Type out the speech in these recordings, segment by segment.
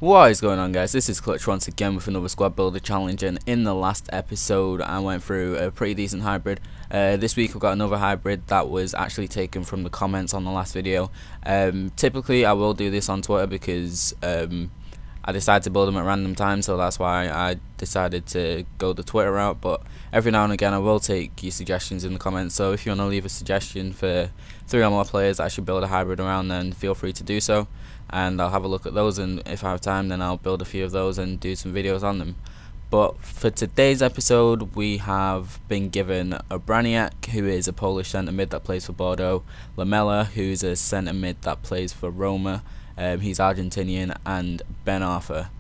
What is going on, guys? This is Klutch once again with another squad builder challenge, and in the last episode I went through a pretty decent hybrid. This week I've got another hybrid that was actually taken from the comments on the last video. Typically I will do this on Twitter because I decided to build them at random times, so that's why I decided to go the Twitter route. But every now and again I will take your suggestions in the comments, so if you want to leave a suggestion for 3 or more players I should build a hybrid around, then feel free to do so, and I'll have a look at those, and if I have time then I'll build a few of those and do some videos on them. But for today's episode we have been given a Braniak, who is a Polish centre mid that plays for Bordeaux, Lamela, who's a centre mid that plays for Roma, he's Argentinian, and Ben Arthur,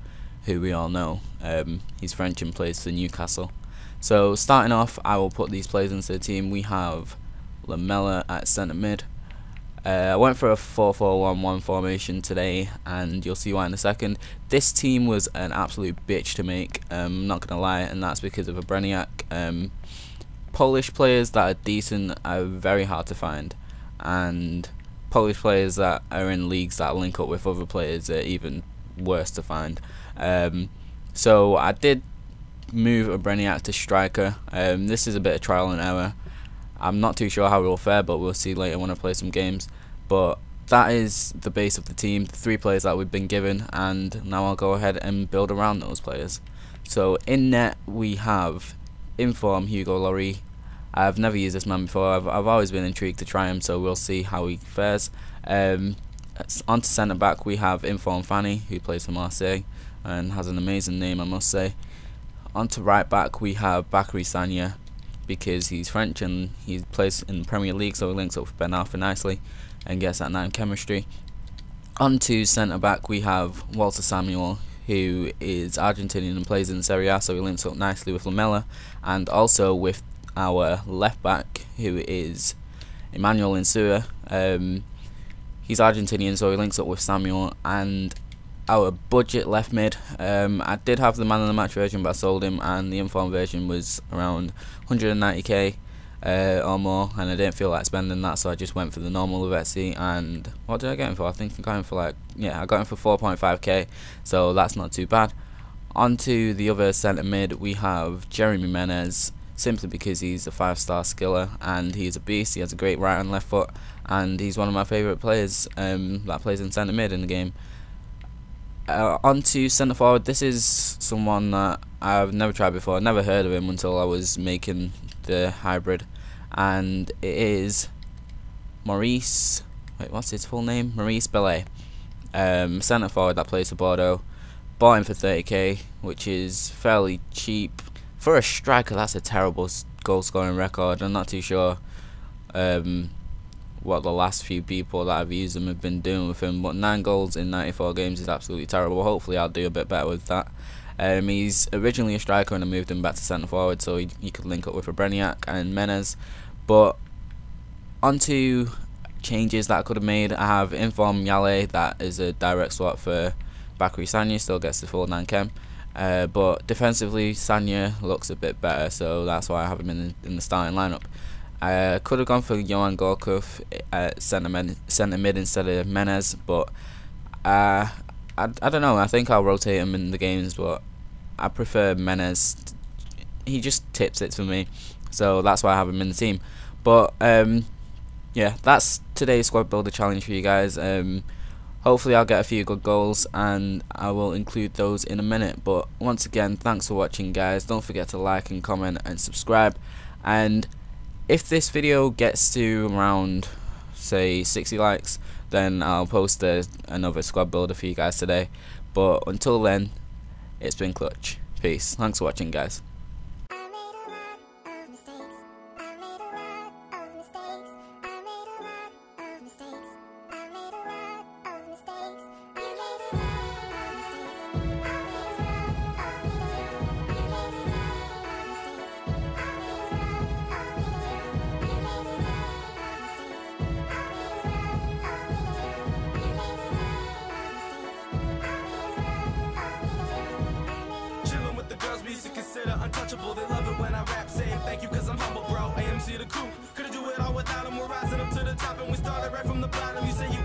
who we all know, he's French and plays for Newcastle. So starting off, I will put these players into the team. We have Lamela at centre mid. I went for a 4-4-1-1 formation today, and you'll see why in a second. This team was an absolute bitch to make, I'm not gonna lie, and that's because of a Braniak. Polish players that are decent are very hard to find, and Polish players that are in leagues that link up with other players are even worse to find. So I did move a Braniak to striker. This is a bit of trial and error. I'm not too sure how it will fare, but we'll see later when I play some games. But that is the base of the team, the 3 players that we've been given, and now I'll go ahead and build around those players. So in net we have Inform Hugo Lloris. I've never used this man before. I've always been intrigued to try him, so we'll see how he fares. Onto centre back we have Inform Fanny, who plays for Marseille and has an amazing name, I must say. Onto right back we have Bakary Sagna, because he's French and he plays in the Premier League, so he links up with Ben Arthur nicely and gets that 9 chemistry. Onto centre back we have Walter Samuel, who is Argentinian and plays in Serie A, so he links up nicely with Lamela, and also with our left back, who is Emmanuel Insua. He's Argentinian, so he links up with Samuel. And our budget left mid, I did have the man of the match version, but I sold him, and the inform version was around 190k or more, and I didn't feel like spending that, so I just went for the normal Lavezzi. And what did I get him for? I think I got him for like, yeah, I got him for 4.5k, so that's not too bad. Onto the other centre mid we have Jeremy Menez, simply because he's a 5-star skiller and he's a beast. He has a great right and left foot, and he's one of my favourite players that plays in centre mid in the game. Onto centre forward, this is someone that I've never tried before. I never heard of him until I was making the hybrid, and it is Maurice, wait, what's his full name? Maurice Belay, centre forward that plays for Bordeaux. Bought him for 30k, which is fairly cheap. For a striker, that's a terrible goal scoring record. I'm not too sure what the last few people that have used him have been doing with him, but 9 goals in 94 games is absolutely terrible. Hopefully I'll do a bit better with that. He's originally a striker and I moved him back to centre forward so he could link up with a Braniak and Menez. But onto changes that I could have made, I have Inform Yale, that is a direct swap for Bakary Sagna, still gets the full 9 chem. But defensively Sagna looks a bit better, so that's why I have him in the starting lineup. I could have gone for Johan Gorkov at centre mid instead of Menez, but I don't know, I think I'll rotate him in the games, but I prefer Menez. He just tips it for me, so that's why I have him in the team. But yeah, that's today's squad builder challenge for you guys. Hopefully I'll get a few good goals, and I will include those in a minute. But once again, thanks for watching, guys. Don't forget to like and comment and subscribe. And if this video gets to around, say, 60 likes, then I'll post another squad builder for you guys today. But until then, it's been Klutch. Peace. Thanks for watching, guys. Untouchable, they love it when I rap, saying thank you cause I'm humble, bro. AMC the coup, couldn't do it all without him. We're rising up to the top and we started right from the bottom. You say you